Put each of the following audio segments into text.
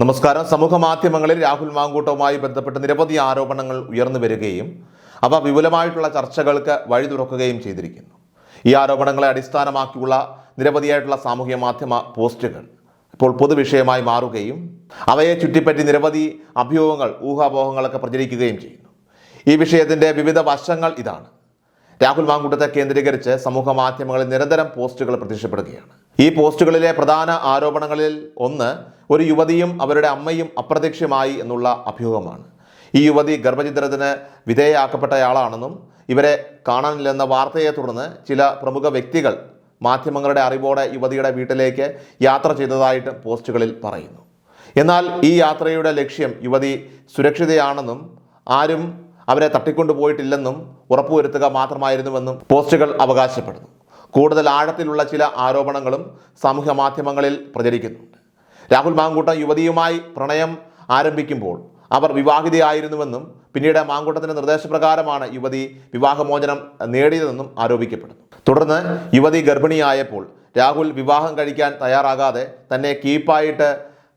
നമസ്കാരം. സമൂഹ മാധ്യമങ്ങളിൽ രാഹുൽ മാങ്കൂട്ടവുമായി ബന്ധപ്പെട്ട് നിരവധി ആരോപണങ്ങൾ ഉയർന്നു വരികയും അവ വിപുലമായിട്ടുള്ള ചർച്ചകൾക്ക് വഴി തുറക്കുകയും ചെയ്തിരിക്കുന്നു. ഈ ആരോപണങ്ങളെ അടിസ്ഥാനമാക്കിയുള്ള നിരവധിയായിട്ടുള്ള സാമൂഹ്യ മാധ്യമ പോസ്റ്റുകൾ ഇപ്പോൾ പൊതുവിഷയമായി മാറുകയും അവയെ ചുറ്റിപ്പറ്റി നിരവധി അഭ്യൂഹങ്ങൾ, ഊഹാപോഹങ്ങളൊക്കെ പ്രചരിക്കുകയും ചെയ്യുന്നു. ഈ വിഷയത്തിൻ്റെ വിവിധ വശങ്ങൾ ഇതാണ്. രാഹുൽ മാങ്കൂട്ടത്തെ കേന്ദ്രീകരിച്ച് സമൂഹ മാധ്യമങ്ങളിൽ നിരന്തരം പോസ്റ്റുകൾ പ്രത്യക്ഷപ്പെടുകയാണ്. ഈ പോസ്റ്റുകളിലെ പ്രധാന ആരോപണങ്ങളിൽ ഒന്ന്, ഒരു യുവതിയും അവരുടെ അമ്മയും അപ്രത്യക്ഷമായി എന്നുള്ള അഭ്യൂഹമാണ്. ഈ യുവതി ഗർഭഛിദ്രത്തിന് വിധേയയാക്കപ്പെട്ടയാളാണെന്നും ഇവരെ കാണാനില്ലെന്ന വാർത്തയെ തുടർന്ന് ചില പ്രമുഖ വ്യക്തികൾ മാധ്യമങ്ങളുടെ അറിവോടെ യുവതിയുടെ വീട്ടിലേക്ക് യാത്ര ചെയ്തതായിട്ട് പോസ്റ്റുകളിൽ പറയുന്നു. എന്നാൽ ഈ യാത്രയുടെ ലക്ഷ്യം യുവതി സുരക്ഷിതയാണെന്നും ആരും അവരെ തട്ടിക്കൊണ്ടുപോയിട്ടില്ലെന്നും ഉറപ്പുവരുത്തുക മാത്രമായിരുന്നുവെന്നും പോസ്റ്റുകൾ അവകാശപ്പെടുന്നു. കൂടുതൽ ആഴത്തിലുള്ള ചില ആരോപണങ്ങളും സാമൂഹ്യ മാധ്യമങ്ങളിൽ പ്രചരിക്കുന്നുണ്ട്. രാഹുൽ മാങ്കൂട്ടം യുവതിയുമായി പ്രണയം ആരംഭിക്കുമ്പോൾ അവർ വിവാഹിതയായിരുന്നുവെന്നും പിന്നീട് മാങ്കൂട്ടത്തിൻ്റെ നിർദ്ദേശപ്രകാരമാണ് യുവതി വിവാഹമോചനം നേടിയതെന്നും ആരോപിക്കപ്പെടുന്നു. തുടർന്ന് യുവതി ഗർഭിണിയായപ്പോൾ രാഹുൽ വിവാഹം കഴിക്കാൻ തയ്യാറാകാതെ തന്നെ കീപ്പായിട്ട്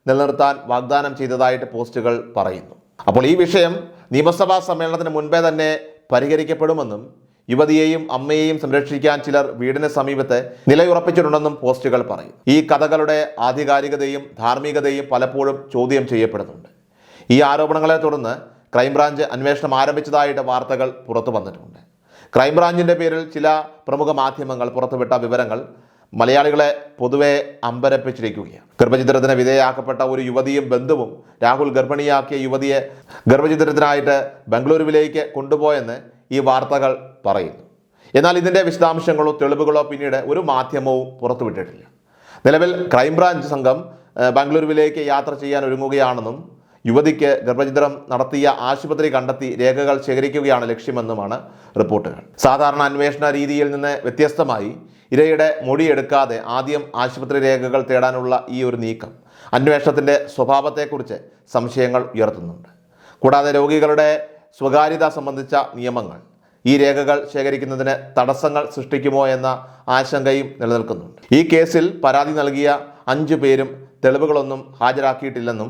നിലനിർത്താൻ വാഗ്ദാനം ചെയ്തതായിട്ട് പോസ്റ്റുകൾ പറയുന്നു. അപ്പോൾ ഈ വിഷയം നിയമസഭാ സമ്മേളനത്തിന് മുൻപേ തന്നെ പരിഹരിക്കപ്പെടുമെന്നും യുവതിയെയും അമ്മയെയും സംരക്ഷിക്കാൻ ചിലർ വീടിന് സമീപത്ത് നിലയുറപ്പിച്ചിട്ടുണ്ടെന്നും പോസ്റ്റുകൾ പറയും. ഈ കഥകളുടെ ആധികാരികതയും ധാർമ്മികതയും പലപ്പോഴും ചോദ്യം ചെയ്യപ്പെടുന്നുണ്ട്. ഈ ആരോപണങ്ങളെ തുടർന്ന് ക്രൈംബ്രാഞ്ച് അന്വേഷണം ആരംഭിച്ചതായിട്ട് വാർത്തകൾ പുറത്തു വന്നിട്ടുണ്ട്. ക്രൈംബ്രാഞ്ചിൻ്റെ പേരിൽ ചില പ്രമുഖ മാധ്യമങ്ങൾ പുറത്തുവിട്ട വിവരങ്ങൾ മലയാളികളെ പൊതുവെ അമ്പരപ്പിച്ചിരിക്കുകയാണ്. ഗർഭഛിദ്രത്തിന് വിധേയയാക്കപ്പെട്ട ഒരു യുവതിയും ബന്ധുവും രാഹുൽ ഗർഭിണിയാക്കിയ യുവതിയെ ഗർഭഛിദ്രത്തിനായിട്ട് ബംഗളൂരുവിലേക്ക് കൊണ്ടുപോയെന്ന് ഈ വാർത്തകൾ പറയുന്നു. എന്നാൽ ഇതിൻ്റെ വിശദാംശങ്ങളോ തെളിവുകളോ പിന്നീട് ഒരു മാധ്യമവും പുറത്തുവിട്ടിട്ടില്ല. നിലവിൽ ക്രൈംബ്രാഞ്ച് സംഘം ബംഗളൂരുവിലേക്ക് യാത്ര ചെയ്യാൻ ഒരുങ്ങുകയാണെന്നും യുവതിക്ക് ഗർഭഛിദ്രം നടത്തിയ ആശുപത്രി കണ്ടെത്തി രേഖകൾ ശേഖരിക്കുകയാണ് ലക്ഷ്യമെന്നുമാണ് റിപ്പോർട്ടുകൾ. സാധാരണ അന്വേഷണ രീതിയിൽ നിന്ന് വ്യത്യസ്തമായി ഇരയുടെ മൊഴിയെടുക്കാതെ ആദ്യം ആശുപത്രി രേഖകൾ തേടാനുള്ള ഈ ഒരു നീക്കം അന്വേഷണത്തിൻ്റെ സ്വഭാവത്തെക്കുറിച്ച് സംശയങ്ങൾ ഉയർത്തുന്നുണ്ട്. കൂടാതെ രോഗികളുടെ സ്വകാര്യത സംബന്ധിച്ച നിയമങ്ങൾ ഈ രേഖകൾ ശേഖരിക്കുന്നതിന് തടസ്സങ്ങൾ സൃഷ്ടിക്കുമോ എന്ന ആശങ്കയും നിലനിൽക്കുന്നുണ്ട്. ഈ കേസിൽ പരാതി നൽകിയ 5 പേരും തെളിവുകളൊന്നും ഹാജരാക്കിയിട്ടില്ലെന്നും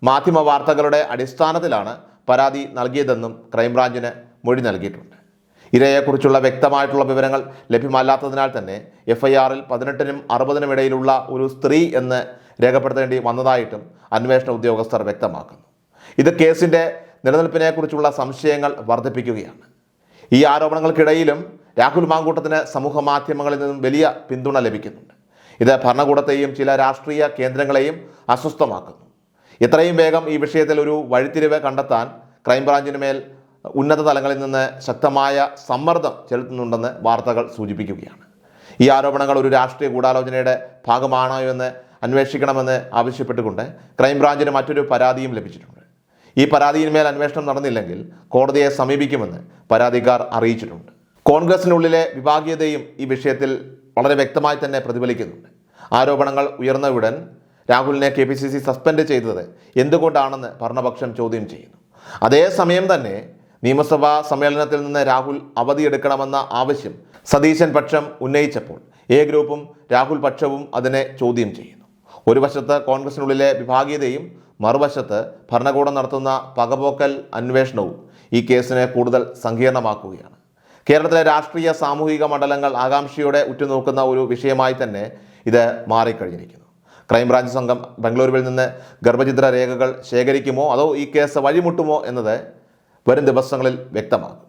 മാധ്യമ വാർത്തകളുടെ അടിസ്ഥാനത്തിലാണ് പരാതി നൽകിയതെന്നും ക്രൈംബ്രാഞ്ചിന് മൊഴി നൽകിയിട്ടുണ്ട്. ഇരയെക്കുറിച്ചുള്ള വ്യക്തമായിട്ടുള്ള വിവരങ്ങൾ ലഭ്യമല്ലാത്തതിനാൽ തന്നെ FIR-ൽ 18-നും 60-നും ഇടയിലുള്ള ഒരു സ്ത്രീ എന്ന് രേഖപ്പെടുത്തേണ്ടി വന്നതായിട്ടും അന്വേഷണ ഉദ്യോഗസ്ഥർ വ്യക്തമാക്കുന്നു. ഇത് കേസിൻ്റെ നിലനിൽപ്പിനെക്കുറിച്ചുള്ള സംശയങ്ങൾ വർദ്ധിപ്പിക്കുകയാണ്. ഈ ആരോപണങ്ങൾക്കിടയിലും രാഹുൽ മാങ്കൂട്ടത്തിന് സമൂഹ മാധ്യമങ്ങളിൽ നിന്നും വലിയ പിന്തുണ ലഭിക്കുന്നുണ്ട്. ഇത് ഭരണകൂടത്തെയും ചില രാഷ്ട്രീയ കേന്ദ്രങ്ങളെയും അസ്വസ്ഥമാക്കുന്നു. എത്രയും വേഗം ഈ വിഷയത്തിൽ ഒരു വഴിത്തിരിവ് കണ്ടെത്താൻ ക്രൈംബ്രാഞ്ചിന് മേൽ ഉന്നത തലങ്ങളിൽ നിന്ന് ശക്തമായ സമ്മർദ്ദം ചെലുത്തുന്നുണ്ടെന്ന് വാർത്തകൾ സൂചിപ്പിക്കുകയാണ്. ഈ ആരോപണങ്ങൾ ഒരു രാഷ്ട്രീയ ഗൂഢാലോചനയുടെ ഭാഗമാണോ എന്ന് അന്വേഷിക്കണമെന്ന് ആവശ്യപ്പെട്ടുകൊണ്ട് ക്രൈംബ്രാഞ്ചിന് മറ്റൊരു പരാതിയും ലഭിച്ചിട്ടുണ്ട്. ഈ പരാതിയിന്മേൽ അന്വേഷണം നടന്നില്ലെങ്കിൽ കോടതിയെ സമീപിക്കുമെന്ന് പരാതിക്കാർ അറിയിച്ചിട്ടുണ്ട്. കോൺഗ്രസിനുള്ളിലെ വിഭാഗീയതയും ഈ വിഷയത്തിൽ വളരെ വ്യക്തമായി തന്നെ പ്രതിഫലിക്കുന്നുണ്ട്. ആരോപണങ്ങൾ ഉയർന്നയുടൻ രാഹുലിനെ KPCC സസ്പെൻഡ് ചെയ്തത് എന്തുകൊണ്ടാണെന്ന് ഭരണപക്ഷം ചോദ്യം ചെയ്യുന്നു. അതേസമയം തന്നെ നിയമസഭാ സമ്മേളനത്തിൽ നിന്ന് രാഹുൽ അവധിയെടുക്കണമെന്ന ആവശ്യം സതീശൻ പക്ഷം ഉന്നയിച്ചപ്പോൾ A ഗ്രൂപ്പും രാഹുൽ പക്ഷവും അതിനെ ചോദ്യം ചെയ്യുന്നു. ഒരു വശത്ത് കോൺഗ്രസിനുള്ളിലെ വിഭാഗീയതയും മറുവശത്ത് ഭരണകൂടം നടത്തുന്ന പകപോക്കൽ അന്വേഷണവും ഈ കേസിനെ കൂടുതൽ സങ്കീർണമാക്കുകയാണ്. കേരളത്തിലെ രാഷ്ട്രീയ സാമൂഹിക മണ്ഡലങ്ങൾ ആകാംക്ഷയോടെ ഉറ്റുനോക്കുന്ന ഒരു വിഷയമായി തന്നെ ഇത് മാറിക്കഴിഞ്ഞിരിക്കുന്നു. ക്രൈംബ്രാഞ്ച് സംഘം ബംഗളൂരുവിൽ നിന്ന് ഗർഭഛിദ്ര രേഖകൾ ശേഖരിക്കുമോ അതോ ഈ കേസ് വഴിമുട്ടുമോ എന്നത് വരും ദിവസങ്ങളിൽ വ്യക്തമാകും.